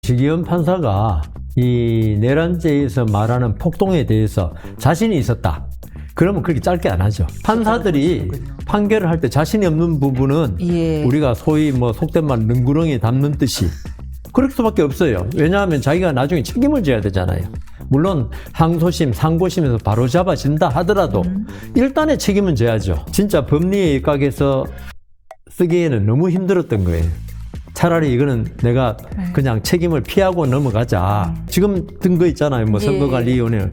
지기현 판사가 이 내란죄에서 말하는 폭동에 대해서 자신이 있었다. 그러면 그렇게 짧게 안 하죠. 판사들이 판결을 할 때 자신이 없는 부분은 우리가 소위 뭐 속된 말 능구렁이에 담는 듯이 그럴 수밖에 없어요. 왜냐하면 자기가 나중에 책임을 져야 되잖아요. 물론 항소심, 상고심에서 바로 잡아진다 하더라도 일단의 책임은 져야죠. 진짜 법리의 일각에서 쓰기에는 너무 힘들었던 거예요. 차라리 이거는 내가 그냥 책임을 피하고 넘어가자. 지금 든 거 있잖아요. 뭐 선거관리위원회.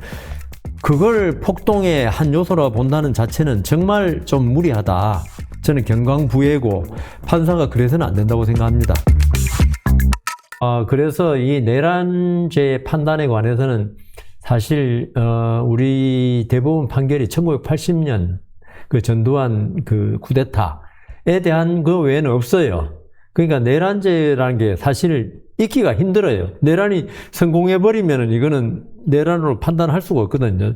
그걸 폭동의 한 요소로 본다는 자체는 정말 좀 무리하다. 저는 경강부회고 판사가 그래서는 안 된다고 생각합니다. 그래서 이 내란죄 판단에 관해서는 사실 우리 대법원 판결이 1980년 그 전두환 그 쿠데타에 대한 그 외에는 없어요. 그러니까 내란죄라는 게 사실 익히기가 힘들어요. 내란이 성공해버리면은 이거는 내란으로 판단할 수가 없거든요.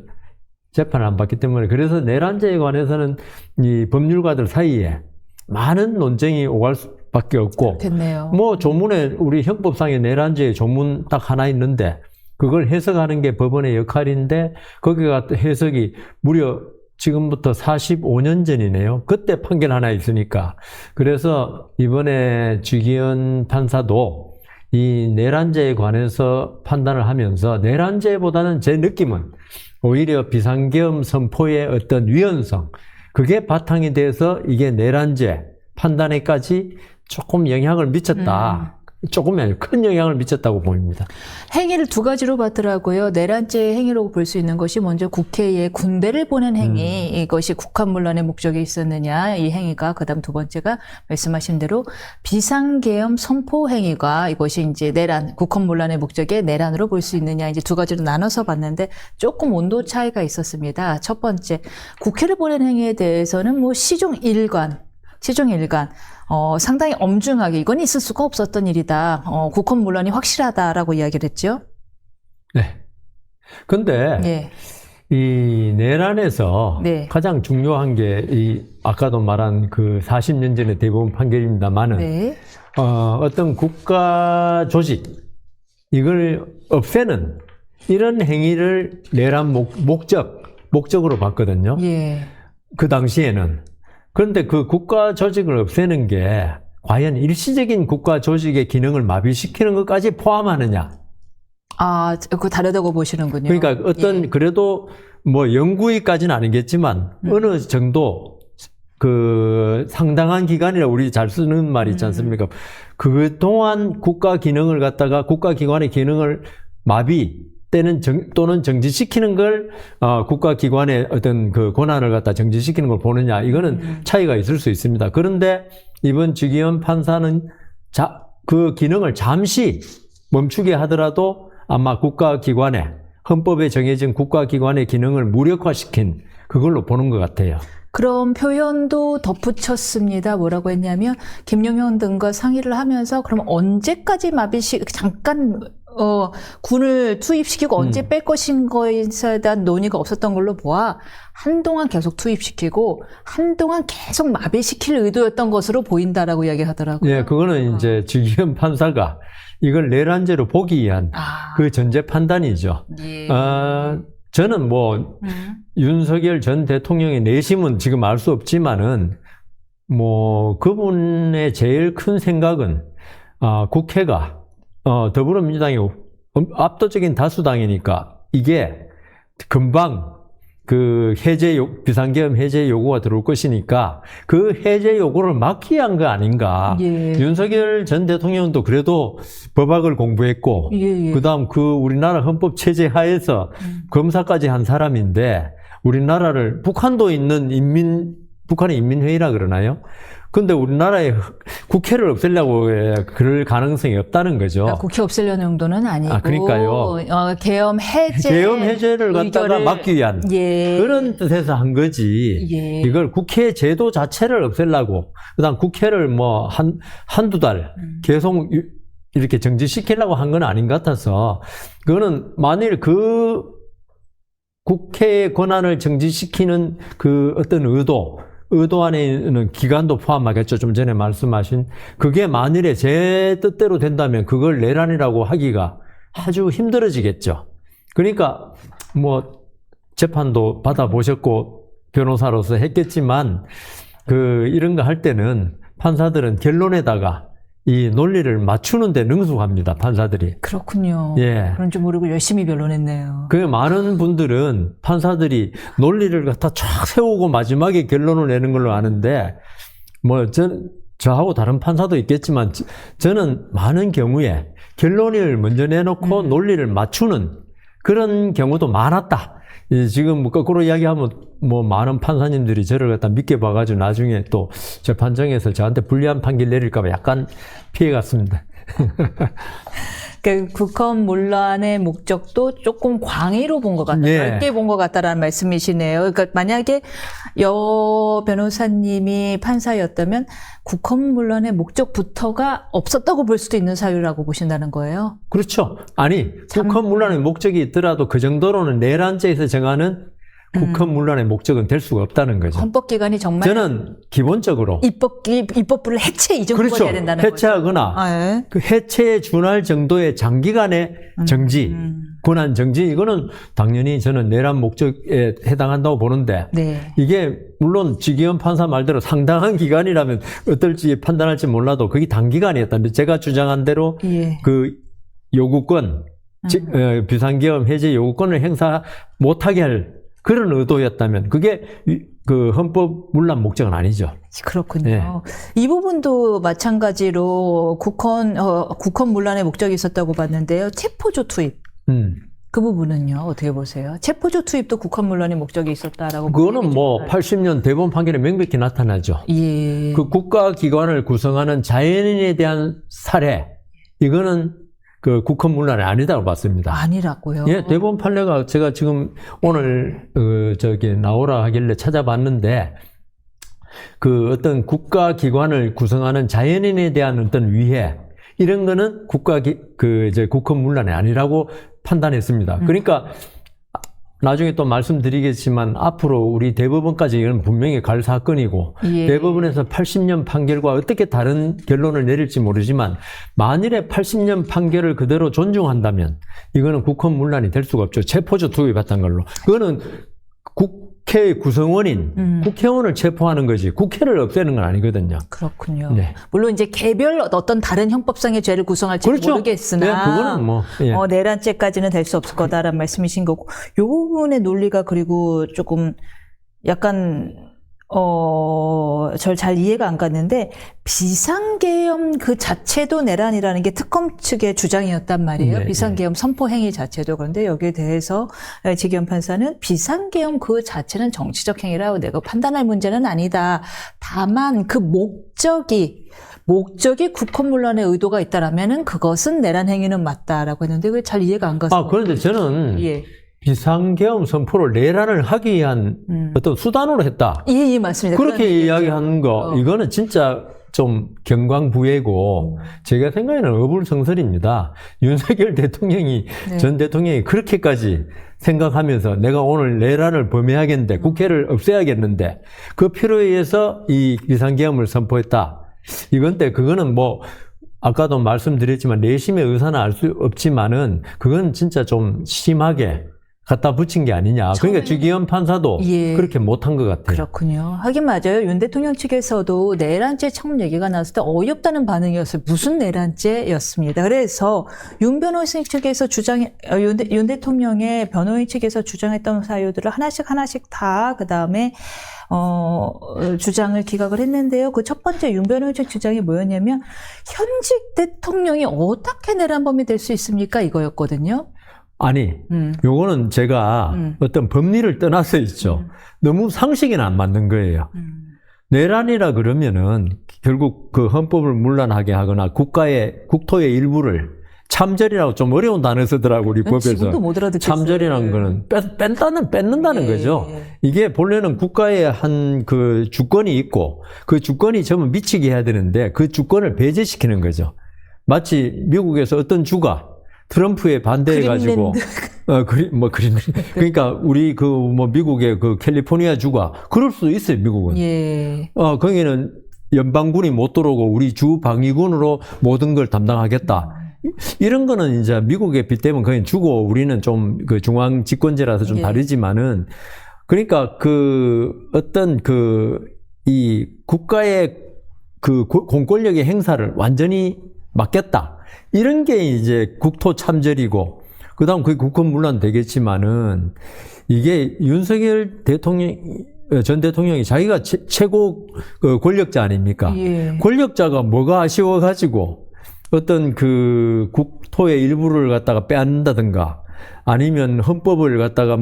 재판을 안 받기 때문에. 그래서 내란죄에 관해서는 이 법률가들 사이에 많은 논쟁이 오갈 수밖에 없고. 됐네요. 뭐 조문에 우리 형법상의 내란죄의 조문 딱 하나 있는데 그걸 해석하는 게 법원의 역할인데 거기가 해석이 무려 지금부터 45년 전이네요. 그때 판결 하나 있으니까. 그래서 이번에 지기현 판사도 이 내란죄에 관해서 판단을 하면서 내란죄보다는 제 느낌은 오히려 비상계엄 선포의 어떤 위헌성, 그게 바탕이 돼서 이게 내란죄 판단에까지 조금 영향을 미쳤다. 조금이 아니고 큰 영향을 미쳤다고 보입니다. 행위를 두 가지로 봤더라고요. 내란죄 행위로 볼 수 있는 것이 먼저 국회에 군대를 보낸 행위, 이것이 국한문란의 목적이 있었느냐, 이 행위가. 그다음 두 번째가 말씀하신 대로 비상계엄 선포 행위가 이것이 이제 내란, 국한문란의 목적의 내란으로 볼 수 있느냐, 이제 두 가지로 나눠서 봤는데 조금 온도 차이가 있었습니다. 첫 번째, 국회를 보낸 행위에 대해서는 뭐 시종일관, 상당히 엄중하게 이건 있을 수가 없었던 일이다. 국헌문란이 확실하다라고 이야기를 했죠. 네. 근데 이 내란에서 가장 중요한 게 이 아까도 말한 그 40년 전의 대법원 판결입니다만은 어떤 국가 조직 이걸 없애는 이런 행위를 내란 목적으로 봤거든요. 그 당시에는. 그런데 그 국가 조직을 없애는 게 과연 일시적인 국가 조직의 기능을 마비시키는 것까지 포함하느냐? 그거 다르다고 보시는군요. 그러니까 어떤 그래도 뭐 영구히까지는 아니겠지만 어느 정도 그 상당한 기간이라 우리 잘 쓰는 말이 있지 않습니까? 그동안 국가 기능을 갖다가 국가기관의 기능을 마비 또는 정지시키는 걸 국가기관의 어떤 그 권한을 갖다 정지시키는 걸 보느냐, 이거는 차이가 있을 수 있습니다. 그런데 이번 지기현 판사는 그 기능을 잠시 멈추게 하더라도 아마 국가기관의 헌법에 정해진 국가기관의 기능을 무력화시킨 그걸로 보는 것 같아요. 그런 표현도 덧붙였습니다. 뭐라고 했냐면 김용현 등과 상의를 하면서 그럼 언제까지 잠깐 군을 투입시키고 언제 뺄 것인 것에 대한 논의가 없었던 걸로 보아 한동안 계속 투입시키고 한동안 계속 마비시킬 의도였던 것으로 보인다라고 이야기하더라고요. 예, 그거는 이제 지기현 판사가 이걸 내란죄로 보기 위한 그 전제 판단이죠. 저는 뭐 윤석열 전 대통령의 내심은 지금 알 수 없지만은 뭐 그분의 제일 큰 생각은 국회가 더불어민주당이 압도적인 다수당이니까 이게 금방 그 비상계엄 해제 요구가 들어올 것이니까 그 해제 요구를 막기 위한 거 아닌가. 윤석열 전 대통령도 그래도 법학을 공부했고, 그다음 그 우리나라 헌법 체제 하에서 검사까지 한 사람인데 우리나라를 북한도 있는 북한의 인민회의라 그러나요? 근데 우리나라에 국회를 없애려고 그럴 가능성이 없다는 거죠. 국회 없애려는 정도는 아니고. 그러니까요. 계엄 해제를 갖다가 막기 위한 그런 뜻에서 한 거지. 이걸 국회 제도 자체를 없애려고, 그다음 국회를 뭐 한두 달 계속 이렇게 정지시키려고 한 건 아닌 것 같아서, 그거는 만일 그 국회의 권한을 정지시키는 그 어떤 의도, 의도 안에는 기간도 포함하겠죠. 좀 전에 말씀하신. 그게 만일에 제 뜻대로 된다면 그걸 내란이라고 하기가 아주 힘들어지겠죠. 그러니까 뭐 재판도 받아보셨고 변호사로서 했겠지만 이런 거 할 때는 판사들은 결론에다가 이 논리를 맞추는 데 능숙합니다. 판사들이. 그렇군요. 예. 그런 줄 모르고 열심히 변론했네요. 그 많은 분들은 판사들이 논리를 갖다 쫙 세우고 마지막에 결론을 내는 걸로 아는데 뭐 저하고 다른 판사도 있겠지만 저는 많은 경우에 결론을 먼저 내놓고 논리를 맞추는 그런 경우도 많았다. 지금 뭐 거꾸로 이야기하면 뭐 많은 판사님들이 저를 갖다 믿게 봐가지고 나중에 또 재판정에서 저한테 불리한 판결 내릴까봐 약간 피해갔습니다. 그 국헌 문란의 목적도 조금 광의로 본 것 같다, 네. 넓게 본 것 같다라는 말씀이시네요. 그러니까 만약에 여 변호사님이 판사였다면 국헌 문란의 목적부터가 없었다고 볼 수도 있는 사유라고 보신다는 거예요. 그렇죠. 아니 국헌 문란의 목적이 있더라도 그 정도로는 내란죄에서 정하는 국헌 문란의 목적은 될 수가 없다는 거죠. 헌법기관이 정말 저는 기본적으로 입법부를 해체 이 정도가 그렇죠. 돼야 된다는 거죠. 해체하거나 예. 그 해체에 준할 정도의 장기간의 정지, 권한 정지 이거는 당연히 저는 내란 목적에 해당한다고 보는데 네. 이게 물론 지기현 판사 말대로 상당한 기간이라면 어떨지 판단할지 몰라도 그게 단기간이었다는데 제가 주장한 대로 예. 그 요구권, 비상계엄 해제 요구권을 행사 못하게 할 그런 의도였다면 그게 그 헌법 문란 목적은 아니죠. 그렇군요. 네. 이 부분도 마찬가지로 국헌 문란의 목적이 있었다고 봤는데요. 체포조 투입. 그 부분은요, 어떻게 보세요? 체포조 투입도 국헌 문란의 목적이 있었다라고. 그거는 뭐 80년 대법원 판결에 명백히 나타나죠. 예. 그 국가기관을 구성하는 자연인에 대한 살해, 이거는 그 국헌 문란이 아니다고 봤습니다. 아니라고요? 예, 대법원 판례가 제가 지금 오늘 나오라 하길래 찾아봤는데 그 어떤 국가기관을 구성하는 자연인에 대한 어떤 위해 이런 거는 국헌 문란이 아니라고 판단했습니다. 그러니까 나중에 또 말씀드리겠지만 앞으로 우리 대법원까지 이건 분명히 갈 사건이고 예. 대법원에서 80년 판결과 어떻게 다른 결론을 내릴지 모르지만 만일에 80년 판결을 그대로 존중한다면 이거는 국헌 문란이 될 수가 없죠. 체포조 투입했던 걸로. 그거는 국회 구성원인 국회의원을 체포하는 거지 국회를 없애는 건 아니거든요. 그렇군요. 네. 물론 이제 개별 어떤 다른 형법상의 죄를 구성할지 그렇죠. 모르겠으나 네, 그거는 뭐 예. 내란죄까지는 될 수 없을 거다라는 말씀이신 거고, 요 부분의 논리가 그리고 조금 약간 절 잘 이해가 안 갔는데 비상계엄 그 자체도 내란이라는 게 특검 측의 주장이었단 말이에요. 네, 비상계엄 선포 행위 자체도. 그런데 여기에 대해서 지기현 판사는 비상계엄 그 자체는 정치적 행위라고 내가 판단할 문제는 아니다. 다만 그 목적이 국헌 문란의 의도가 있다라면은 그것은 내란 행위는 맞다라고 했는데 그게 잘 이해가 안 가서. 그런데 저는 예. 비상계엄 선포를 내란을 하기 위한 어떤 수단으로 했다. 예, 맞습니다. 그렇게 이야기하는 거, 이거는 진짜 좀 경광부회고, 제가 생각에는 어불성설입니다. 윤석열 대통령이, 네. 전 대통령이 그렇게까지 생각하면서 내가 오늘 내란을 범해야겠는데, 국회를 없애야겠는데, 그 필요에 의해서 이 비상계엄을 선포했다. 그거는 뭐, 아까도 말씀드렸지만, 내심의 의사는 알 수 없지만은, 그건 진짜 좀 심하게, 갖다 붙인 게 아니냐. 그러니까 지기현 판사도 예. 그렇게 못한 것 같아요. 그렇군요. 하긴 맞아요. 윤 대통령 측에서도 내란죄 처음 얘기가 나왔을 때 어이없다는 반응이었어요. 무슨 내란죄였습니다. 그래서 윤 변호사 측에서 윤 대통령의 변호인 측에서 주장했던 사유들을 하나씩 다 그다음에 주장을 기각을 했는데요. 그 첫 번째 윤 변호인 측 주장이 뭐였냐면 현직 대통령이 어떻게 내란범이 될 수 있습니까? 이거였거든요. 아니, 요거는 제가 어떤 법리를 떠나서 있죠. 너무 상식에는 안 맞는 거예요. 내란이라 그러면은 결국 그 헌법을 문란하게 하거나 국토의 일부를 참절이라고 좀 어려운 단어 쓰더라고, 우리 법에서. 지금도 못 알아듣겠어요. 참절이라는 거는 뺏는다는 예, 거죠. 예. 이게 본래는 국가의 한 그 주권이 있고 그 주권이 전부 미치게 해야 되는데 그 주권을 배제시키는 거죠. 마치 미국에서 어떤 주가 트럼프에 반대해가지고 그러니까 우리 미국의 그 캘리포니아 주가 그럴 수도 있어요, 미국은. 예. 거기는 연방군이 못 들어오고 우리 주 방위군으로 모든 걸 담당하겠다. 이런 거는 이제 미국에 빗대면 그냥 주고 우리는 좀 그 중앙 집권제라서 좀 예. 다르지만은 그러니까 이 국가의 그 공권력의 행사를 완전히 맡겼다. 이런 게 이제 국토 참전이고, 그 다음 그게 국헌문란 되겠지만은, 이게 윤석열 전 대통령이 자기가 최고 권력자 아닙니까? 예. 권력자가 뭐가 아쉬워가지고, 어떤 그 국토의 일부를 갖다가 빼앗는다든가, 아니면 헌법을 갖다가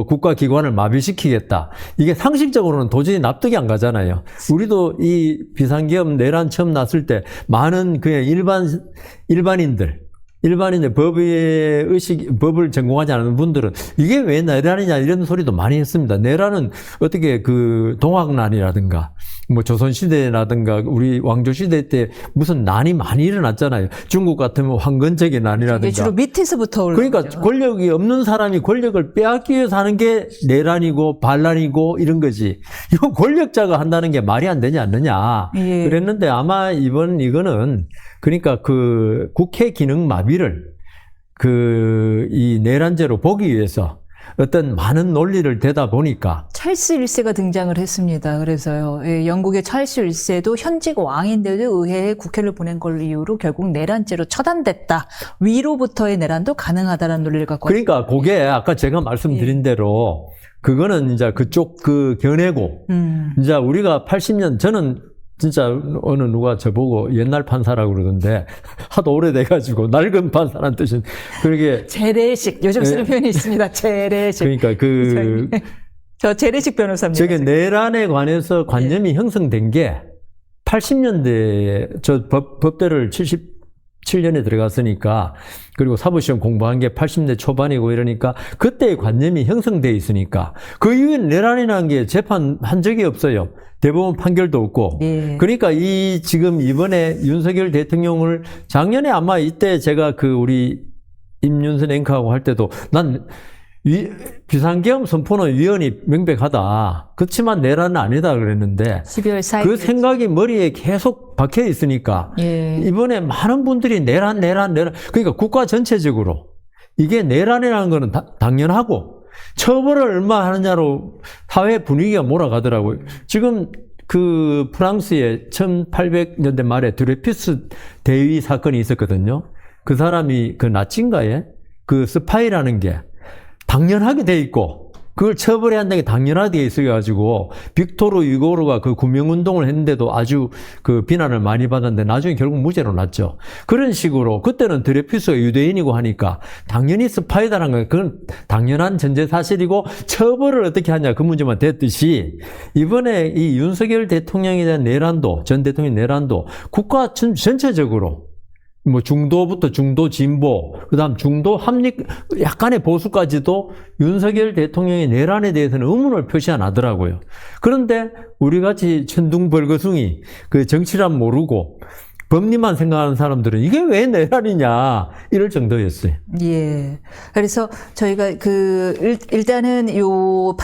국가기관을 마비시키겠다. 이게 상식적으로는 도저히 납득이 안 가잖아요. 우리도 이 비상계엄 내란 처음 났을 때 많은 그냥 일반인들 법을 전공하지 않은 분들은 이게 왜 내란이냐 이런 소리도 많이 했습니다. 내란은 어떻게 동학난이라든가 조선시대라든가 우리 왕조시대 때 무슨 난이 많이 일어났잖아요. 중국 같으면 황건적인 난이라든가. 주로 밑에서부터 그러니까 권력이 없는 사람이 권력을 빼앗기 위해서 하는 게 내란이고 반란이고 이런 거지. 이거 권력자가 한다는 게 말이 안 되지 않느냐. 예. 그랬는데 아마 이거는 그러니까 그 국회 기능 마비를 이 내란죄로 보기 위해서 어떤 많은 논리를 대다 보니까 찰스 1세가 등장을 했습니다. 그래서요. 예, 영국의 찰스 1세도 현직 왕인데도 의회에 국회를 보낸 걸 이유로 결국 내란죄로 처단됐다. 위로부터의 내란도 가능하다는 논리를 갖고 그러니까 그게 아까 제가 말씀드린 대로 그거는 이제 그쪽 견해고 이제 우리가 80년 저는 진짜 어느 누가 저보고 옛날 판사라고 그러던데 하도 오래돼가지고 낡은 판사란 뜻은 그러게 재래식 요즘 쓰는 표현이 있습니다. 재래식. 그러니까 저 재래식 변호사입니다. 저게 내란에 관해서 관념이 형성된 게 80년대에 저 법대를 77년에 들어갔으니까 그리고 사법시험 공부한 게 80대 초반이고 이러니까 그때의 관념이 형성돼 있으니까 그 이후에 내란이라는 게 재판한 적이 없어요. 대법원 판결도 없고. 예. 그러니까 지금 이번에 윤석열 대통령을 작년에 아마 이때 제가 우리 임윤선 앵커하고 할 때도 난 비상계엄 선포는 위헌이 명백하다. 그렇지만 내란은 아니다 그랬는데 12월 4일 그 생각이 머리에 계속 박혀 있으니까 이번에 많은 분들이 내란 그러니까 국가 전체적으로 이게 내란이라는 거는 당연하고 처벌을 얼마 하느냐로 사회 분위기가 몰아가더라고요. 지금 프랑스에 1800년대 말에 드레피스 대위 사건이 있었거든요. 그 사람이 나치인가에 스파이라는 게 당연하게 돼 있고 그걸 처벌해야 한다는 게 당연하게 있어가지고 빅토르 유고르가 구명운동을 했는데도 아주 비난을 많이 받았는데 나중에 결국 무죄로 났죠. 그런 식으로 그때는 드레피스가 유대인이고 하니까 당연히 스파이다라는 건 그건 당연한 전제 사실이고 처벌을 어떻게 하냐 그 문제만 됐듯이 이번에 이 윤석열 대통령에 대한 내란도 전 대통령 내란도 국가 전체적으로 중도부터 중도 진보, 그 다음 중도 합립, 약간의 보수까지도 윤석열 대통령의 내란에 대해서는 의문을 표시 안 하더라고요. 그런데 우리 같이 천둥벌거숭이, 정치란 모르고 법리만 생각하는 사람들은 이게 왜 내란이냐, 이럴 정도였어요. 예. 그래서 저희가 일단은 요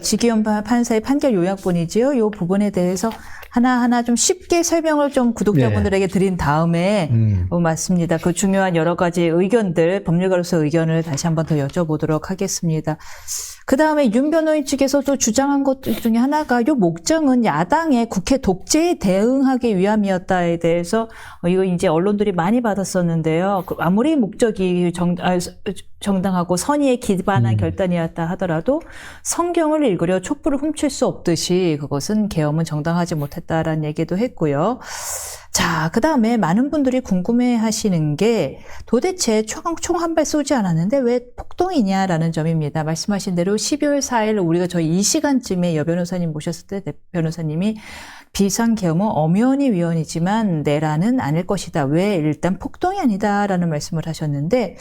지기현 판사의 판결 요약본이지요. 요 부분에 대해서 하나하나 좀 쉽게 설명을 좀 구독자분들에게 드린 다음에 맞습니다. 그 중요한 여러 가지 의견들, 법률가로서 의견을 다시 한번 더 여쭤보도록 하겠습니다. 그 다음에 윤 변호인 측에서 또 주장한 것 중에 하나가 요 목적은 야당의 국회 독재에 대응하기 위함이었다에 대해서 이거 이제 언론들이 많이 받았었는데요. 아무리 목적이 정당하고 선의에 기반한 결단이었다 하더라도 성경을 읽으려 촛불을 훔칠 수 없듯이 그것은 계엄은 정당하지 못했다라는 얘기도 했고요. 자, 그 다음에 많은 분들이 궁금해 하시는 게 도대체 총 한 발 쏘지 않았는데 왜 폭동이냐라는 점입니다. 말씀하신 대로 12월 4일 우리가 저희 이 시간쯤에 여 변호사님 모셨을 때 변호사님이 비상계엄은 엄연히 위헌이지만 내란은 아닐 것이다. 왜 일단 폭동이 아니다라는 말씀을 하셨는데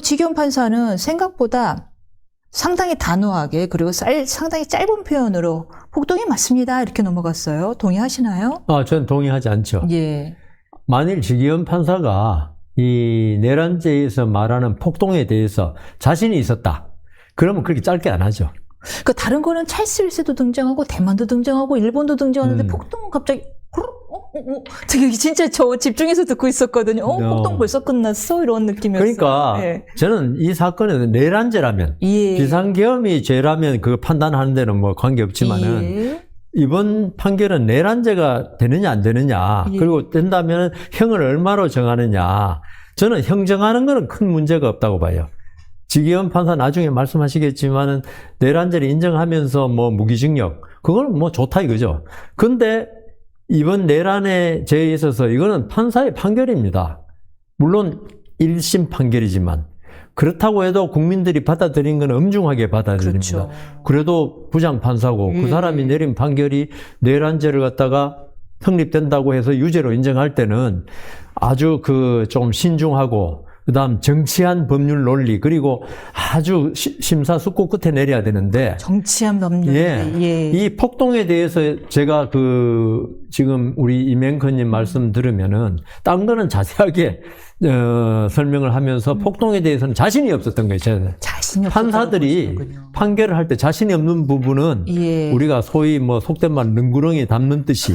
지기현 판사는 생각보다 상당히 단호하게 그리고 상당히 짧은 표현으로 폭동이 맞습니다. 이렇게 넘어갔어요. 동의하시나요? 저는 동의하지 않죠. 예. 만일 지기현 판사가 이 내란죄에서 말하는 폭동에 대해서 자신이 있었다. 그러면 그렇게 짧게 안 하죠. 그 다른 거는 찰스 1세도 등장하고 대만도 등장하고 일본도 등장하는데 폭동은 갑자기 되게 진짜 저 집중해서 듣고 있었거든요. 폭동 벌써 끝났어? 이런 느낌이었어요. 그러니까 네. 저는 이 사건은 내란죄라면 예. 비상계엄이 죄라면 그 판단하는 데는 뭐 관계없지만은 예. 이번 판결은 내란죄가 되느냐 안 되느냐 예. 그리고 된다면 형을 얼마로 정하느냐 저는 형 정하는 거는 큰 문제가 없다고 봐요. 지기현 판사 나중에 말씀하시겠지만은 내란죄를 인정하면서 뭐 무기징역 그거는 뭐 좋다 이거죠. 근데 이번 내란의 죄에 있어서 이거는 판사의 판결입니다. 물론 1심 판결이지만 그렇다고 해도 국민들이 받아들인 건 엄중하게 받아들입니다. 그렇죠. 그래도 부장판사고 그 사람이 내린 판결이 내란죄를 갖다가 성립된다고 해서 유죄로 인정할 때는 아주 그 좀 신중하고 그다음 정치한 법률 논리 그리고 아주 심사숙고 끝에 내려야 되는데 정치한 법률. 예. 이 폭동에 대해서 제가 그 지금 우리 이맹커님 말씀 들으면은 딴 거는 자세하게 설명을 하면서 폭동에 대해서는 자신이 없었던 거예요. 자신이 판사들이 판결을 할 때 자신이 없는 부분은 우리가 소위 뭐 속된 말 능구렁이에 담는 듯이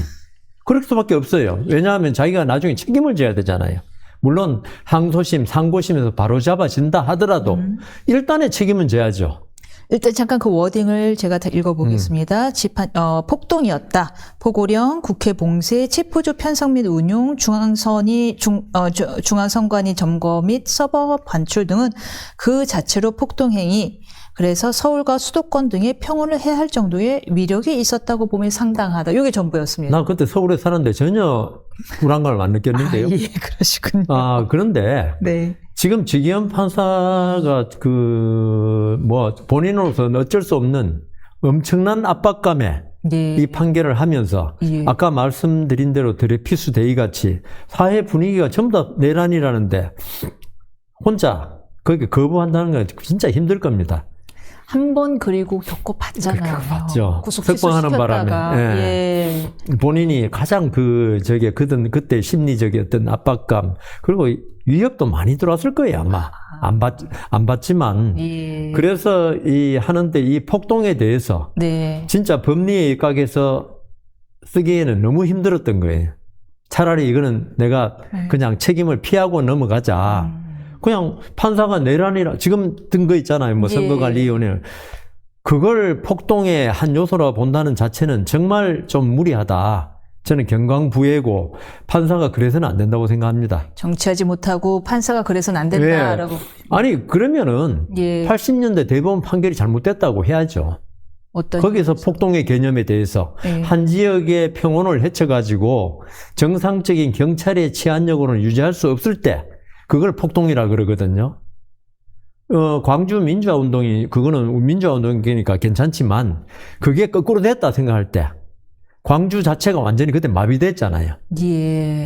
그럴 수밖에 없어요. 왜냐하면 자기가 나중에 책임을 져야 되잖아요. 물론 항소심, 상고심에서 바로 잡아진다 하더라도 일단의 책임은 져야죠. 일단 잠깐 그 워딩을 제가 다 읽어보겠습니다. 폭동이었다. 포고령, 국회 봉쇄, 체포조 편성 및 운용, 중앙선관위 점거 및 서버 반출 등은 그 자체로 폭동행위. 그래서 서울과 수도권 등의 평온을 해할 정도의 위력이 있었다고 보면 상당하다. 이게 전부였습니다. 나 그때 서울에 사는데 전혀 불안감을 안 느꼈는데요. 예, 그러시군요. 그런데 네. 지금 지기현 판사가 뭐 본인으로서는 어쩔 수 없는 엄청난 압박감에 이 판결을 하면서 아까 말씀드린 대로 드레피스 데이 같이 사회 분위기가 전부 다 내란이라는데 혼자 거기 거부한다는 건 진짜 힘들 겁니다. 한 번 그리고 겪어봤잖아요. 봤죠. 석방하는 바람에 본인이 가장 그때 심리적이었던 압박감 그리고 위협도 많이 들어왔을 거예요 아마 안 받지만 그래서 하는데 이 폭동에 대해서 진짜 법리의 일각에서 쓰기에는 너무 힘들었던 거예요. 차라리 이거는 내가 그냥 책임을 피하고 넘어가자. 그냥 판사가 내란이라 지금 든 거 있잖아요. 뭐 선거관리위원회 그걸 폭동의 한 요소라 본다는 자체는 정말 좀 무리하다. 저는 경강부회고 판사가 그래서는 안 된다고 생각합니다. 정치하지 못하고 판사가 그래서는 안 된다라고. 아니 그러면은 80년대 대법원 판결이 잘못됐다고 해야죠. 거기서 폭동의 개념에 대해서 한 지역의 평온을 해쳐가지고 정상적인 경찰의 치안력으로는 유지할 수 없을 때 그걸 폭동이라 그러거든요. 광주 민주화운동이, 그거는 민주화운동이니까 괜찮지만, 그게 거꾸로 됐다 생각할 때, 광주 자체가 완전히 그때 마비됐잖아요.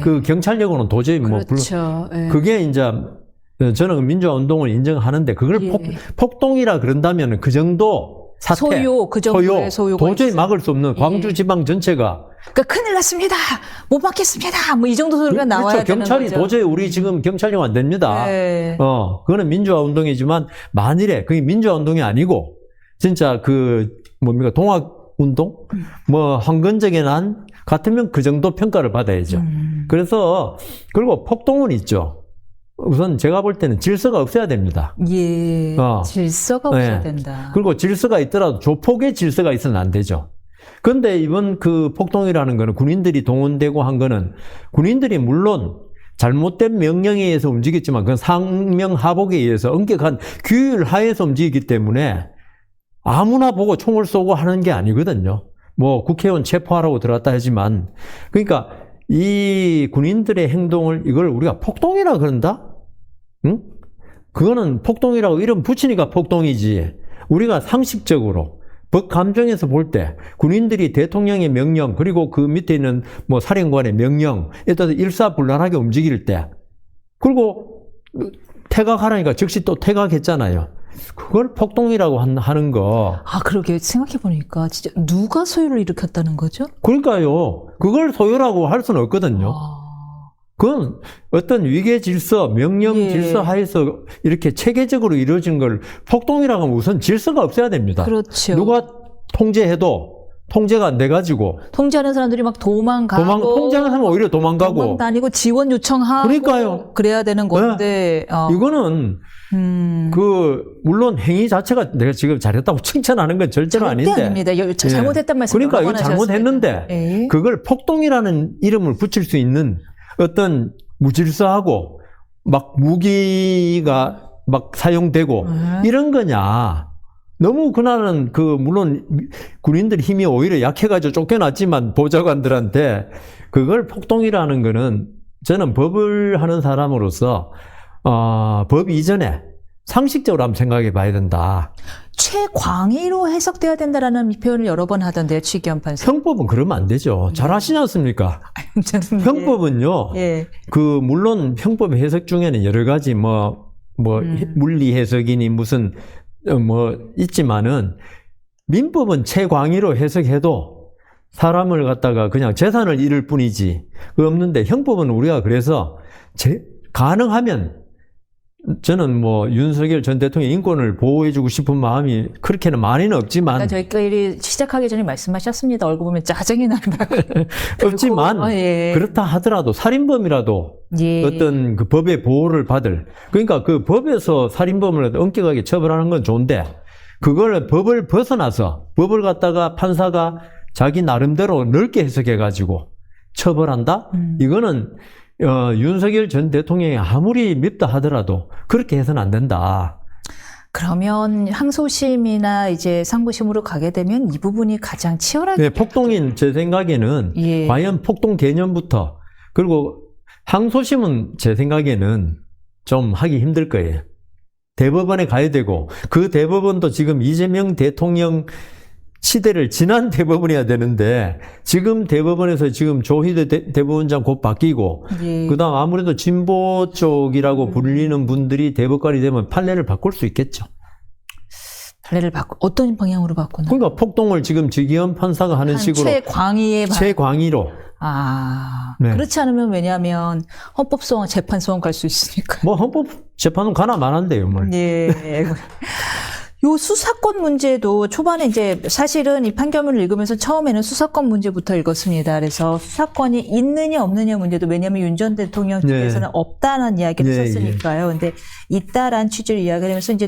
그 경찰력으로는 도저히 그렇죠. 그게 이제, 저는 민주화운동을 인정하는데, 그걸 폭동이라 그런다면 그 정도 사태, 그 정도의 소요가 도저히 막을 수 없는 광주 지방 전체가 그러니까 큰일 났습니다. 못 막겠습니다. 뭐 이 정도 소리가 나와야 되는 경찰이 거죠. 도저히 우리 지금 경찰력 안 됩니다. 그거는 민주화 운동이지만 만일에 그게 민주화 운동이 아니고 진짜 동학 운동 뭐 황건적의 난 같으면 그 정도 평가를 받아야죠. 그래서 그리고 폭동은 있죠. 우선 제가 볼 때는 질서가 없어야 됩니다. 질서가 없어야 된다. 그리고 질서가 있더라도 조폭의 질서가 있어서는 안 되죠. 근데 이번 그 폭동이라는 거는 군인들이 동원되고 한 거는 군인들이 물론 잘못된 명령에 의해서 움직였지만 그건 상명하복에 의해서 엄격한 규율 하에서 움직이기 때문에 아무나 보고 총을 쏘고 하는 게 아니거든요. 뭐 국회의원 체포하라고 들어갔다 하지만 그러니까 이 군인들의 행동을 이걸 우리가 폭동이라 그런다? 응? 그거는 폭동이라고 이름 붙이니까 폭동이지. 우리가 상식적으로 법 감정에서 볼 때 군인들이 대통령의 명령 그리고 그 밑에 있는 뭐 사령관의 명령에 따라서 일사불란하게 움직일 때 그리고 퇴각하라니까 즉시 또 퇴각했잖아요. 그걸 폭동이라고 하는 거. 그러게 생각해보니까 진짜 누가 소요를 일으켰다는 거죠? 그러니까요. 그걸 소요라고 할 수는 없거든요. 그건 어떤 위계 질서, 명령 예. 질서 하에서 이렇게 체계적으로 이루어진 걸 폭동이라고 하면 우선 질서가 없어야 됩니다. 그렇죠. 누가 통제해도 통제가 안 돼가지고 통제하는 사람들이 막 도망가고 통제하는 사람은 오히려 도망가고 도망 다니고 지원 요청하고 그러니까요. 그래야 되는 건데 이거는 물론 행위 자체가 내가 지금 잘했다고 칭찬하는 건 절대로 절대 아닌데 아닙니다. 잘못했단 말씀 그러니까 이거 잘못했는데 예. 그걸 폭동이라는 이름을 붙일 수 있는 어떤 무질서하고 막 무기가 막 사용되고 이런 거냐. 너무 그날은 물론 군인들 힘이 오히려 약해가지고 쫓겨났지만 보좌관들한테 그걸 폭동이라는 거는 저는 법을 하는 사람으로서 법 이전에 상식적으로 한번 생각해 봐야 된다. 최광의로 해석돼야 된다라는 표현을 여러 번 하던데요, 취기현 판사. 형법은 그러면 안 되죠. 잘 아시지 않습니까? 형법은요. 예. 물론 형법 해석 중에는 여러 가지 물리 해석이니 무슨 있지만은 민법은 최광의로 해석해도 사람을 갖다가 그냥 재산을 잃을 뿐이지 없는데 형법은 우리가 그래서 가능하면 저는 윤석열 전 대통령 인권을 보호해주고 싶은 마음이 그렇게는 많이는 없지만 저희끼리 시작하기 전에 말씀하셨습니다. 얼굴 보면 짜증이 난다. 없지만 예. 그렇다 하더라도 살인범이라도 예. 어떤 그 법의 보호를 받을 그러니까 그 법에서 살인범을 엄격하게 처벌하는 건 좋은데 그걸 법을 벗어나서 법을 갖다가 판사가 자기 나름대로 넓게 해석해가지고 처벌한다? 이거는 윤석열 전 대통령이 아무리 밉다 하더라도 그렇게 해서는 안 된다. 그러면 항소심이나 이제 상고심으로 가게 되면 이 부분이 가장 치열하게. 네, 폭동인 제 생각에는 예. 과연 폭동 개념부터 그리고 항소심은 제 생각에는 좀 하기 힘들 거예요. 대법원에 가야 되고 그 대법원도 지금 이재명 대통령 시대를 지난 대법원이어야 되는데 지금 대법원에서 지금 조희대 대법원장 곧 바뀌고 예. 그다음 아무래도 진보 쪽이라고 불리는 분들이 대법관이 되면 판례를 바꿀 수 있겠죠. 판례를 어떤 방향으로 바꾸나? 그러니까 폭동을 지금 지기현 판사가 하는 식으로 최광의로. 네. 그렇지 않으면 왜냐하면 헌법소원, 재판소원 갈 수 있으니까. 헌법재판은 가나 마나인데요, 뭘. 예. 요 수사권 문제도 초반에 이제 사실은 이 판결문을 읽으면서 처음에는 수사권 문제부터 읽었습니다. 그래서 수사권이 있느냐 없느냐 문제도 왜냐하면 윤 전 대통령 측에서는 없다는 이야기를 썼으니까요. 근데 있다란 취지를 이야기하면서 이제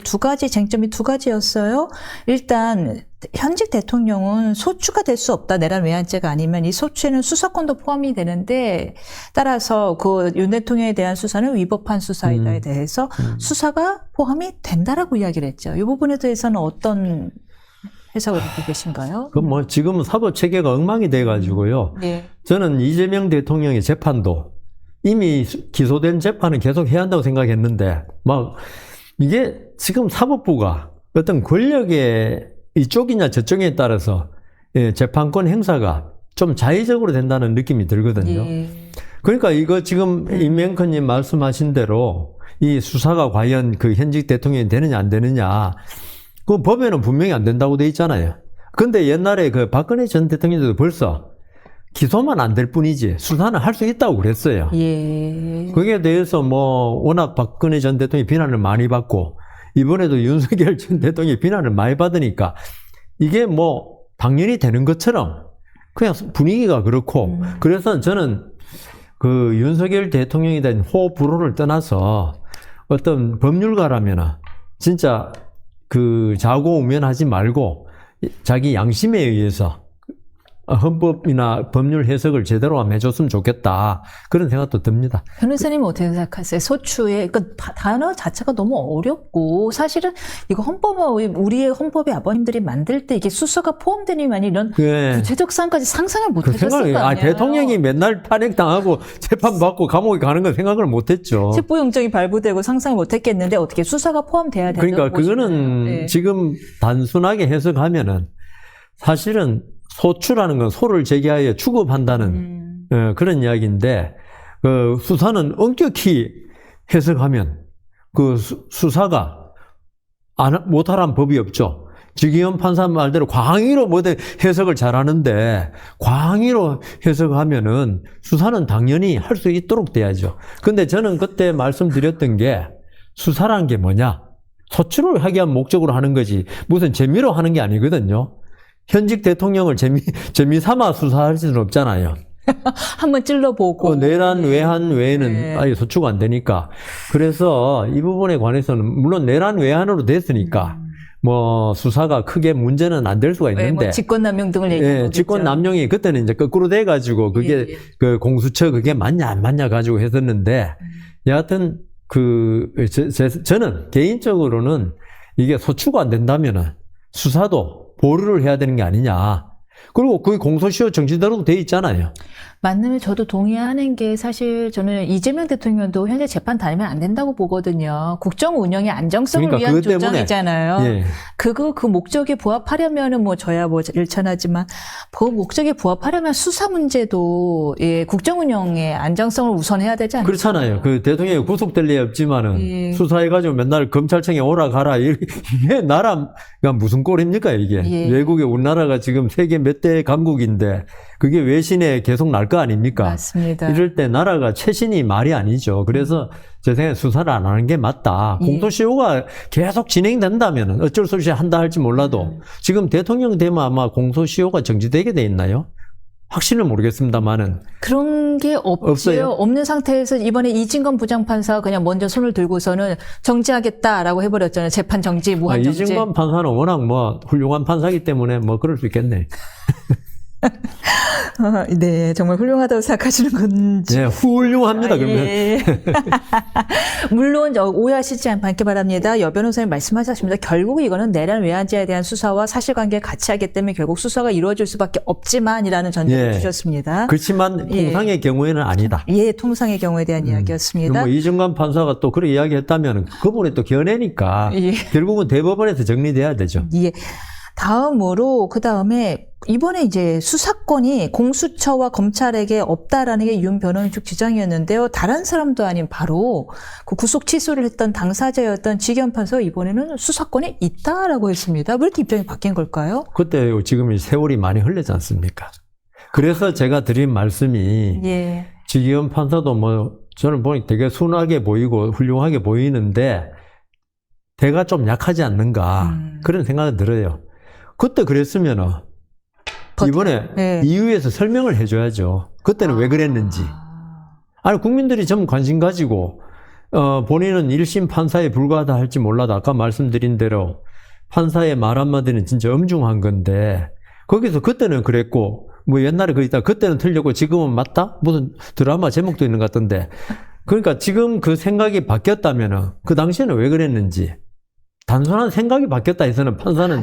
쟁점이 두 가지였어요. 일단 현직 대통령은 소추가 될 수 없다. 내란 외환죄가 아니면 이 소추에는 수사권도 포함이 되는데 따라서 그 윤 대통령에 대한 수사는 위법한 수사이다에 대해서 수사가 포함이 된다라고 이야기를 했죠. 이 부분에 대해서는 어떤 해석을 갖고 계신가요? 지금은 사법 체계가 엉망이 돼가지고요. 네. 저는 이재명 대통령의 재판도 이미 기소된 재판은 계속 해야 한다고 생각했는데 이게 지금 사법부가 어떤 권력의 이쪽이냐 저쪽에 따라서 재판권 행사가 좀 자의적으로 된다는 느낌이 들거든요. 예. 그러니까 이거 지금 임명근님 말씀하신 대로 이 수사가 과연 그 현직 대통령이 되느냐 안 되느냐 그 법에는 분명히 안 된다고 돼 있잖아요. 근데 옛날에 그 박근혜 전 대통령도 벌써 기소만 안 될 뿐이지 수사는 할 수 있다고 그랬어요. 예. 거기에 대해서 워낙 박근혜 전 대통령이 비난을 많이 받고 이번에도 윤석열 전 대통령이 비난을 많이 받으니까 이게 당연히 되는 것처럼 그냥 분위기가 그렇고 그래서 저는 그 윤석열 대통령에 대한 호불호를 떠나서 어떤 법률가라면 진짜 자고우면하지 말고 자기 양심에 의해서 헌법이나 법률 해석을 제대로 한번 해줬으면 좋겠다. 그런 생각도 듭니다. 변호사님은 어떻게 생각하세요? 소추의 단어 자체가 너무 어렵고 사실은 이거 우리의 헌법의 아버님들이 만들 때 이게 수사가 포함되니만 이런 구체적 사항까지 상상을 못 하셨을 거 아니에요? 대통령이 맨날 탄핵당하고 재판받고 감옥에 가는 건 생각을 못 했죠. 체포영장이 발부되고 상상을 못 했겠는데 어떻게 수사가 포함돼야 된다고 그러니까 그거는 지금 단순하게 해석하면은 사실은 소추라는 건 소를 제기하여 추급한다는 그런 이야기인데 수사는 엄격히 해석하면 수사가 못하란 법이 없죠. 지기현 판사 말대로 광의로 뭐든 해석을 잘하는데 광의로 해석하면은 수사는 당연히 할 수 있도록 돼야죠. 근데 저는 그때 말씀드렸던 게 수사라는 게 뭐냐? 소출을 하기 위한 목적으로 하는 거지 무슨 재미로 하는 게 아니거든요. 현직 대통령을 재미 삼아 수사할 수는 없잖아요. 한번 찔러보고. 내란 외환 외에는 네. 아예 소추가 안 되니까. 그래서 이 부분에 관해서는 물론 내란 외환으로 됐으니까 뭐 수사가 크게 문제는 안 될 수가 있는데. 뭐 직권남용 등을 얘기하는 거겠죠. 직권남용이 그때는 이제 거꾸로 돼가지고 그게 그 공수처 그게 맞냐 안 맞냐 가지고 했었는데 여하튼 저는 개인적으로는 이게 소추가 안 된다면은 수사도 보류를 해야 되는 게 아니냐. 그리고 그 공소시효 정지대로 돼 있잖아요. 맞는 저도 동의하는 게 사실 저는 이재명 대통령도 현재 재판 다니면 안 된다고 보거든요. 국정 운영의 안정성을 그러니까 위한 그것 때문에, 조정이잖아요. 예. 그 목적에 부합하려면은 뭐 저야 뭐 일천하지만 그 목적에 부합하려면 수사 문제도 국정 운영의 안정성을 우선해야 되지 않나요? 그렇잖아요. 그 대통령이 구속될 리 없지만은 예. 수사해가지고 맨날 검찰청에 오라 가라 이게 나라가 무슨 꼴입니까 이게? 예. 외국에 우리나라가 지금 세계 몇 대 강국인데 그게 외신에 계속 날 거 아닙니까? 맞습니다. 이럴 때 나라가 최신이 말이 아니죠. 그래서 제 생각에 수사를 안 하는 게 맞다. 예. 공소시효가 계속 진행된다면 어쩔 수 없이 한다 할지 몰라도 지금 대통령 되면 아마 공소시효가 정지되게 돼 있나요? 확신은 모르겠습니다만은 그런 게 없어요? 없는 상태에서 이번에 이진건 부장판사가 그냥 먼저 손을 들고서는 정지하겠다라고 해버렸잖아요. 재판 정지, 무한 정지. 이진건 판사는 워낙 뭐 훌륭한 판사이기 때문에 뭐 그럴 수 있겠네. 네, 정말 훌륭하다고 생각하시는 건지. 네, 훌륭합니다. 그러면. 예. 물론 오해하시지 않게 바랍니다. 여 변호사님 말씀하셨습니다. 결국 이거는 내란 외환죄에 대한 수사와 사실관계를 같이 하기 때문에 결국 수사가 이루어질 수밖에 없지만이라는 전제를 주셨습니다. 그렇지만 통상의 경우에는 아니다. 예, 통상의 경우에 대한 이야기였습니다. 뭐 이정관 판사가 또 그런 이야기했다면 그분이 또 견해니까 예. 결국은 대법원에서 정리돼야 되죠. 예. 다음으로 그다음에 이번에 이제 수사권이 공수처와 검찰에게 없다라는 게 윤 변호인 측 주장이었는데요. 다른 사람도 아닌 바로 그 구속 취소를 했던 당사자였던 지기현 판사가 이번에는 수사권이 있다라고 했습니다. 왜 이렇게 입장이 바뀐 걸까요? 그때 지금 세월이 많이 흘렀지 않습니까? 그래서 제가 드린 말씀이 예. 지기현 판사도 뭐 저는 보니 되게 순하게 보이고 훌륭하게 보이는데 대가 좀 약하지 않는가 그런 생각이 들어요. 그때 그랬으면은 이번에 네. 이유에서 설명을 해줘야죠. 그때는 왜 그랬는지. 아니 국민들이 좀 관심 가지고 본인은 1심 판사에 불과하다 할지 몰라도 아까 말씀드린 대로 판사의 말 한마디는 진짜 엄중한 건데 거기서 그때는 그랬고 뭐 옛날에 그때는 틀렸고 지금은 맞다? 무슨 드라마 제목도 있는 것 같던데. 그러니까 지금 그 생각이 바뀌었다면은 그 당시에는 왜 그랬는지. 단순한 생각이 바뀌었다 해서는 판사는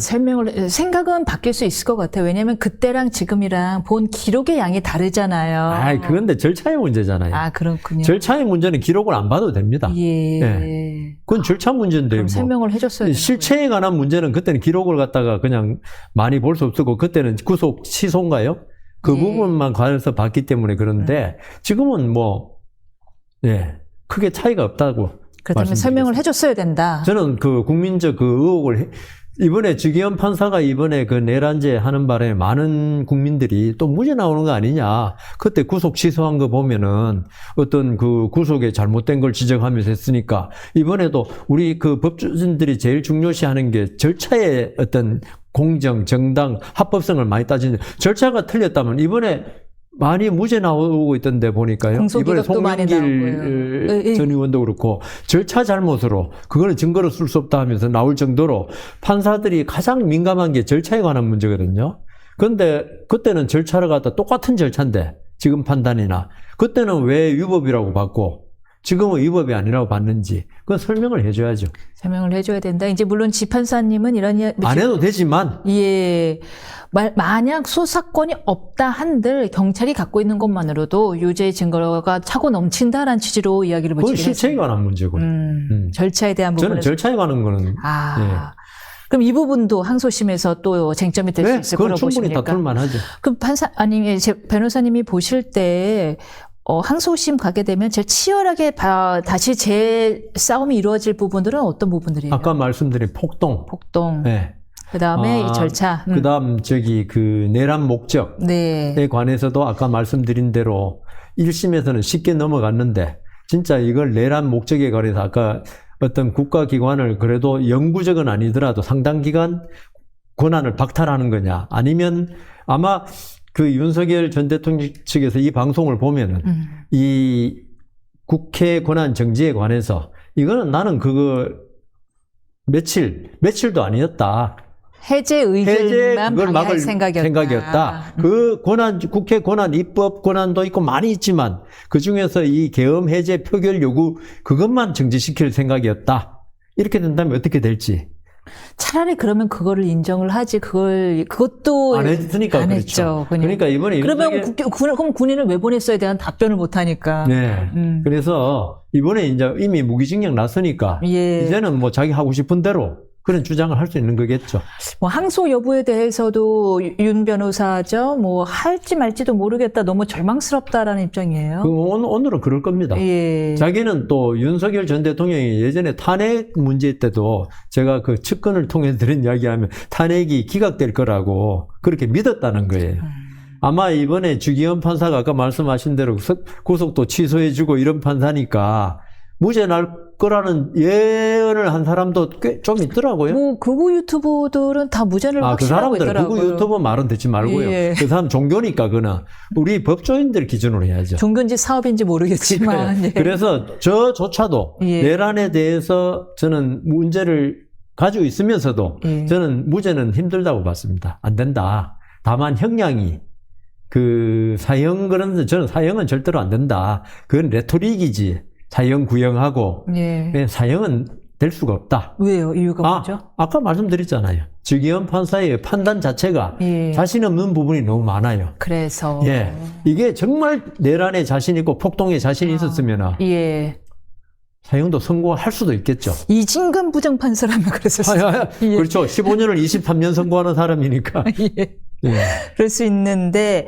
생각은 바뀔 수 있을 것 같아요. 왜냐하면 그때랑 지금이랑 본 기록의 양이 다르잖아요. 그건데 절차의 문제잖아요. 그렇군요. 절차의 문제는 기록을 안 봐도 됩니다. 예. 네. 그건 절차 문제인데 뭐. 설명을 해줬어야 되는 실체에 관한 문제는 그때는 기록을 갖다가 그냥 많이 볼 수 없었고 그때는 구속 취소인가요? 그 부분만 관해서 봤기 때문에 그런데 지금은 뭐 크게 차이가 없다고. 그렇다면 설명을 해줬어야 된다. 저는 그 국민적 그 의혹을 이번에 지기현 판사가 이번에 그 내란죄 하는 바람에 많은 국민들이 또 무죄 나오는 거 아니냐. 그때 구속 취소한 거 보면은 어떤 그 구속에 잘못된 걸 지적하면서 했으니까 이번에도 우리 그 법조인들이 제일 중요시하는 게 절차의 어떤 공정, 정당, 합법성을 많이 따지는데 절차가 틀렸다면 이번에 많이 무죄 나오고 있던데 보니까요. 이번에 송영길 전 의원도 그렇고 절차 잘못으로 그거는 증거로 쓸 수 없다 하면서 나올 정도로 판사들이 가장 민감한 게 절차에 관한 문제거든요. 그런데 그때는 절차를 갖다 똑같은 절차인데 지금 판단이나 그때는 왜 위법이라고 봤고 지금은 위법이 아니라고 봤는지 그건 설명을 해줘야죠. 설명을 해줘야 된다. 이제 물론 지 판사님은 이런 안 해도 되지만 만약 수사권이 없다 한들 경찰이 갖고 있는 것만으로도 유죄 증거가 차고 넘친다라는 취지로 이야기를 그건 실체에 관한 문제고. 절차에 대한 부분은 저는 절차에 관한 거는 그럼 이 부분도 항소심에서 또 쟁점이 될 수 있을 거라고 보십니까? 충분히 다툴만 하죠. 그럼 변호사님이 보실 때 항소심 가게 되면 제일 치열하게 다시 재싸움이 이루어질 부분들은 어떤 부분들이에요? 아까 말씀드린 폭동. 폭동. 네. 그다음에 이 절차. 그다음 그 내란 목적에 네. 관해서도 아까 말씀드린 대로 1심에서는 쉽게 넘어갔는데 진짜 이걸 내란 목적에 관해서 아까 어떤 국가기관을 그래도 영구적은 아니더라도 상당 기간 권한을 박탈하는 거냐 아니면 아마 그 윤석열 전 대통령 측에서 이 방송을 보면은 이 국회 권한 정지에 관해서 이거는 나는 그거 며칠도 아니었다. 해제 의결만 그걸 방해할 막을 생각이었다. 그 권한, 국회 권한, 입법 권한도 있고 많이 있지만 그 중에서 이 계엄 해제 표결 요구 그것만 정지시킬 생각이었다. 이렇게 된다면 어떻게 될지. 차라리 그러면 그거를 인정을 하지 그것도 안 했으니까 안 그렇죠. 했죠. 그냥. 그러니까 이번에 그러면 그럼 군인을 왜 보냈어에 대한 답변을 못 하니까. 네. 그래서 이번에 이제 이미 무기징역 났으니까 예. 이제는 뭐 자기 하고 싶은 대로 그런 주장을 할 수 있는 거겠죠. 뭐 항소 여부에 대해서도 윤 변호사죠. 뭐 할지 말지도 모르겠다. 너무 절망스럽다라는 입장이에요. 오늘은 그럴 겁니다. 예. 자기는 또 윤석열 전 대통령이 예전에 탄핵 문제 때도 제가 그 측근을 통해 들은 이야기하면 탄핵이 기각될 거라고 그렇게 믿었다는 거예요. 아마 이번에 주기현 판사가 아까 말씀하신 대로 구속도 취소해주고 이런 판사니까 무죄 날 거라는 예언을 한 사람도 꽤 좀 있더라고요. 뭐 극우 유튜버들은 다 무죄를 그 확신하고 사람들 있더라고요. 극우 유튜버 말은 듣지 말고요. 예. 그 사람 종교니까 그는 우리 법조인들 기준으로 해야죠. 종교인지 사업인지 모르겠지만. 예. 그래서 저조차도 예. 내란에 대해서 저는 문제를 가지고 있으면서도 예. 저는 무죄는 힘들다고 봤습니다. 안 된다. 다만 형량이 그 사형 그런데 저는 사형은 절대로 안 된다. 그건 레토릭이지. 사형 구형하고 예. 사형은 될 수가 없다. 왜요? 이유가 뭐죠? 아까 말씀드렸잖아요. 주기현 판사의 판단 자체가 예. 자신 없는 부분이 너무 많아요. 그래서. 예, 이게 정말 내란에 자신 있고 폭동에 자신이 있었으면 예. 사형도 선고할 수도 있겠죠. 이진관 부장판사라면 그랬었어요. 예. 그렇죠. 15년을 23년 선고하는 사람이니까. 예. 예. 그럴 수 있는데,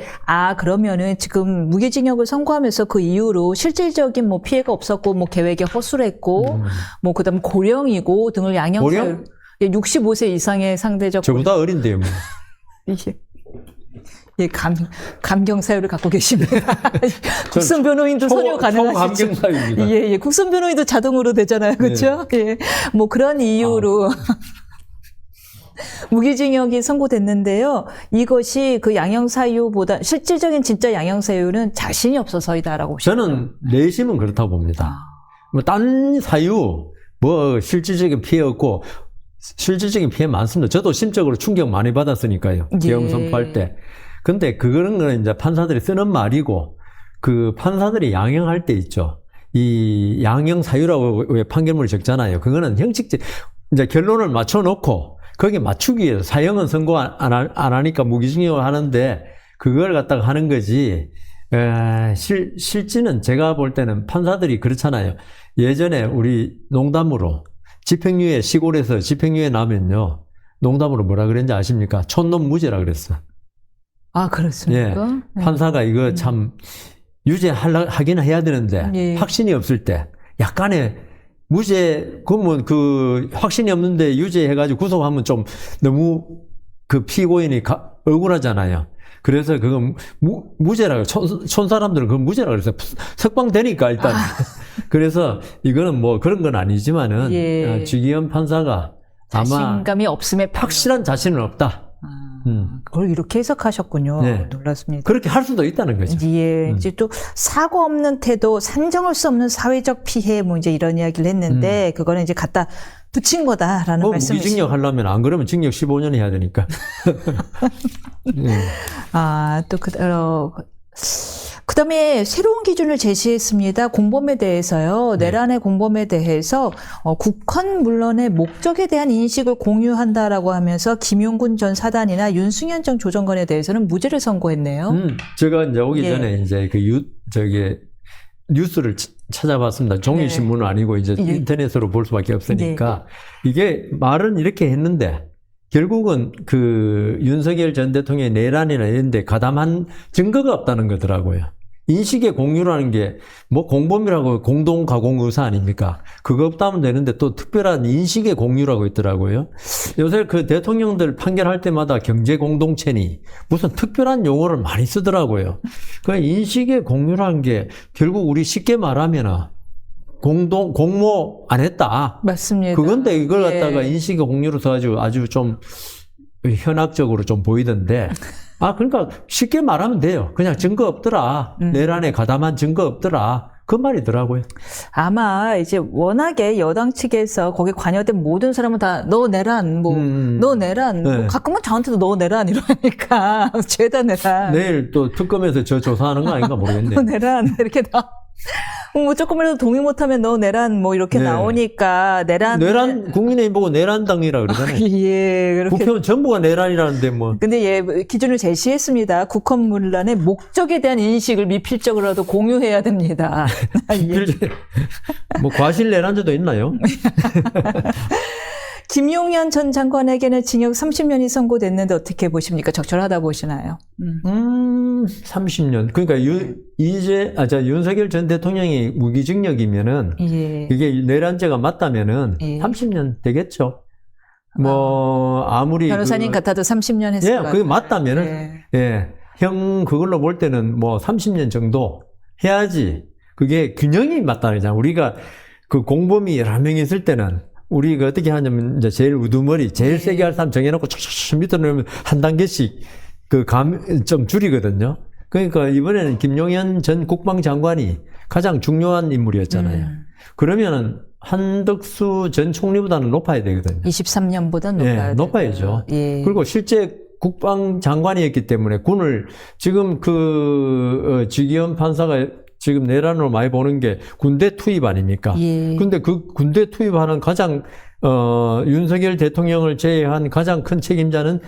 그러면은 지금 무기징역을 선고하면서 그 이후로 실질적인 뭐 피해가 없었고, 뭐 계획에 허술했고, 뭐 그다음 고령이고 등을 양형사유. 고령? 65세 이상의 상대적. 저보다 어린데요, 뭐. 예, 감경 사유를 갖고 계십니다. 국선 변호인도 선유 가능하시죠? 감경사유입니다. 예, 예. 국선 변호인도 자동으로 되잖아요. 그렇죠? 예. 뭐 그런 이유로 무기징역이 선고됐는데요. 이것이 그 양형 사유보다 실질적인 진짜 양형 사유는 자신이 없어서이다라고 보시죠. 저는 내심은 그렇다고 봅니다. 뭐 딴 사유, 뭐 실질적인 피해 없고 실질적인 피해 많습니다. 저도 심적으로 충격 많이 받았으니까요. 계엄 선포할 때. 근데 그런 거는 이제 판사들이 쓰는 말이고 그 판사들이 양형할 때 있죠. 이 양형 사유라고 왜 판결문을 적잖아요. 그거는 형식적 이제 결론을 맞춰놓고 거기에 맞추기 위해서 사형은 선고 안 하니까 무기징역을 하는데 그걸 갖다가 하는 거지. 실질은 제가 볼 때는 판사들이 그렇잖아요. 예전에 우리 농담으로 집행유예 시골에서 집행유예 나면요. 농담으로 뭐라 그랬는지 아십니까? 촌놈 무죄라 그랬어. 그렇습니까? 예. 판사가 이거 참 유죄하긴 해야 되는데 예. 확신이 없을 때 약간의 무죄 그러면 그 확신이 없는데 유죄해가지고 구속하면 좀 너무 그 피고인이 억울하잖아요. 그래서 그건 무죄라고 촌 사람들은 그건 무죄라고 그랬어요. 석방되니까 일단. 그래서 이거는 뭐 그런 건 아니지만은 예. 주기현 판사가 아마 자신감이 없음에 확실한 자신은 없다. 그걸 이렇게 해석하셨군요. 네. 놀랐습니다. 그렇게 할 수도 있다는 거죠. 예, 이제 또 사고 없는 태도, 산정할 수 없는 사회적 피해, 뭐 이제 이런 이야기를 했는데 그거는 이제 갖다 붙인 거다라는 말씀이시죠. 무기징역 하려면 안 그러면 징역 15년 해야 되니까. 그다음에 새로운 기준을 제시했습니다. 공범에 대해서요. 내란의 공범에 대해서 국헌 문란의 목적에 대한 인식을 공유한다라고 하면서 김용군 전 사단이나 윤승현 전 조정관에 대해서는 무죄를 선고했네요. 제가 이제 오기 전에 이제 뉴스를 찾아봤습니다. 종이신문은 아니고 이제 인터넷으로 볼 수밖에 없으니까 이게 말은 이렇게 했는데 결국은 그 윤석열 전 대통령의 내란이나 이런 데 가담한 증거가 없다는 거더라고요. 인식의 공유라는 게 뭐 공범이라고 공동 가공 의사 아닙니까? 그거 없다면 되는데 또 특별한 인식의 공유라고 있더라고요. 요새 그 대통령들 판결할 때마다 경제 공동체니 무슨 특별한 용어를 많이 쓰더라고요. 그 인식의 공유라는 게 결국 우리 쉽게 말하면은 공모 안 했다. 맞습니다. 그건데 이걸 예. 갖다가 인식의 공유로 써가지고 아주 좀 현학적으로 좀 보이던데. 그러니까 쉽게 말하면 돼요. 그냥 증거 없더라. 내란에 가담한 증거 없더라. 그 말이더라고요. 아마 이제 워낙에 여당 측에서 거기에 관여된 모든 사람은 다 너 내란, 너 내란, 네. 가끔은 저한테도 너 내란 이러니까 죄다 내란. 내일 또 특검에서 저 조사하는 거 아닌가 모르겠네. 너 내란 이렇게 조금이라도 동의 못하면 너 내란 이렇게 네. 나오니까 내란 국민의힘 보고 내란당이라 그러잖아요. 예, 그렇게. 국회의원 전부가 내란이라는데 뭐. 근데 기준을 제시했습니다. 국헌문란의 목적에 대한 인식을 미필적으로라도 공유해야 됩니다. 예. 뭐 과실 내란죄도 있나요? 김용현 전 장관에게는 징역 30년이 선고됐는데 어떻게 보십니까? 적절하다 보시나요? 30년. 그러니까 윤석열 전 대통령이 무기징역이면은 예. 이게 내란죄가 맞다면은 예. 30년 되겠죠. 아무리 변호사님 같아도 30년 했을 것 같아요. 그게 맞다면은 형 그걸로 볼 때는 30년 정도 해야지 그게 균형이 맞다는 거잖아. 우리가 그 공범이 여러 명 있을 때는 우리가 어떻게 하냐면 이제 제일 우두머리, 제일 세게 할 사람 정해놓고 촥촥 밑으로 내면 한 단계씩 좀 줄이거든요. 그러니까 이번에는 김용현 전 국방장관이 가장 중요한 인물이었잖아요. 그러면은 한덕수 전 총리보다는 높아야 되거든요. 23년보다는 높아야 높아야죠. 예. 그리고 실제 국방장관이었기 때문에 군을 지금 지기현 판사가 지금 내란으로 많이 보는 게 군대 투입 아닙니까? 예. 근데 그 군대 투입하는 가장, 윤석열 대통령을 제외한 가장 큰 책임자는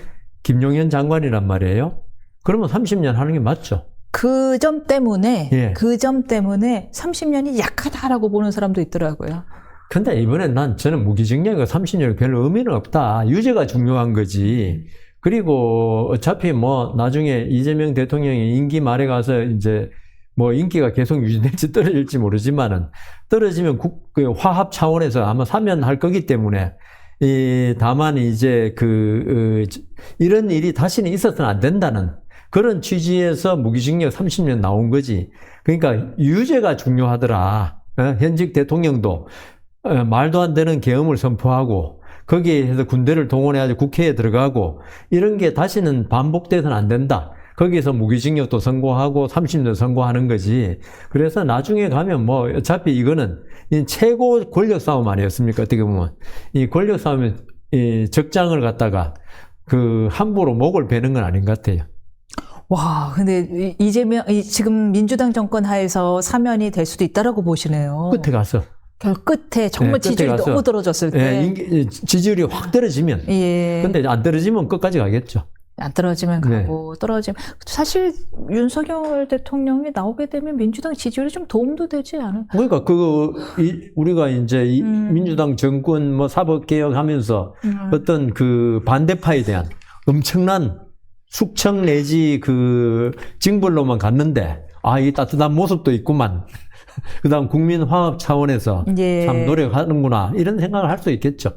김용현 장관이란 말이에요. 그러면 30년 하는 게 맞죠. 그 점 때문에, 예. 30년이 약하다라고 보는 사람도 있더라고요. 근데 이번엔 저는 무기징역이 30년이 별로 의미는 없다. 유죄가 중요한 거지. 그리고 어차피 나중에 이재명 대통령이 임기 말에 가서 이제 인기가 계속 유지될지 떨어질지 모르지만은, 떨어지면 화합 차원에서 아마 사면할 거기 때문에, 다만 이제 이런 일이 다시는 있어서는 안 된다는 그런 취지에서 무기징역 30년 나온 거지. 그러니까 유죄가 중요하더라. 현직 대통령도, 말도 안 되는 계엄을 선포하고, 거기에 해서 군대를 동원해가지고 국회에 들어가고, 이런 게 다시는 반복돼서는 안 된다. 거기서 무기징역도 선고하고 30년 선고하는 거지. 그래서 나중에 가면 어차피 이거는 최고 권력 싸움 아니었습니까? 어떻게 보면. 이 권력 싸움에 적장을 갖다가 함부로 목을 베는 건 아닌 것 같아요. 와, 근데 지금 민주당 정권 하에서 사면이 될 수도 있다라고 보시네요. 끝에 가서. 결국 끝에 정말 지지율이 너무 떨어졌을 때. 지지율이 확 떨어지면. 예. 근데 안 떨어지면 끝까지 가겠죠. 안 떨어지면 가고 떨어지면 사실 윤석열 대통령이 나오게 되면 민주당 지지율이 좀 도움도 되지 않을까? 그러니까 우리가 이제 민주당 정권 사법개혁하면서 어떤 반대파에 대한 엄청난 숙청 내지 징벌로만 갔는데 이 따뜻한 모습도 있구만. 그다음 국민 화합 차원에서 참 노력하는구나 이런 생각을 할 수 있겠죠.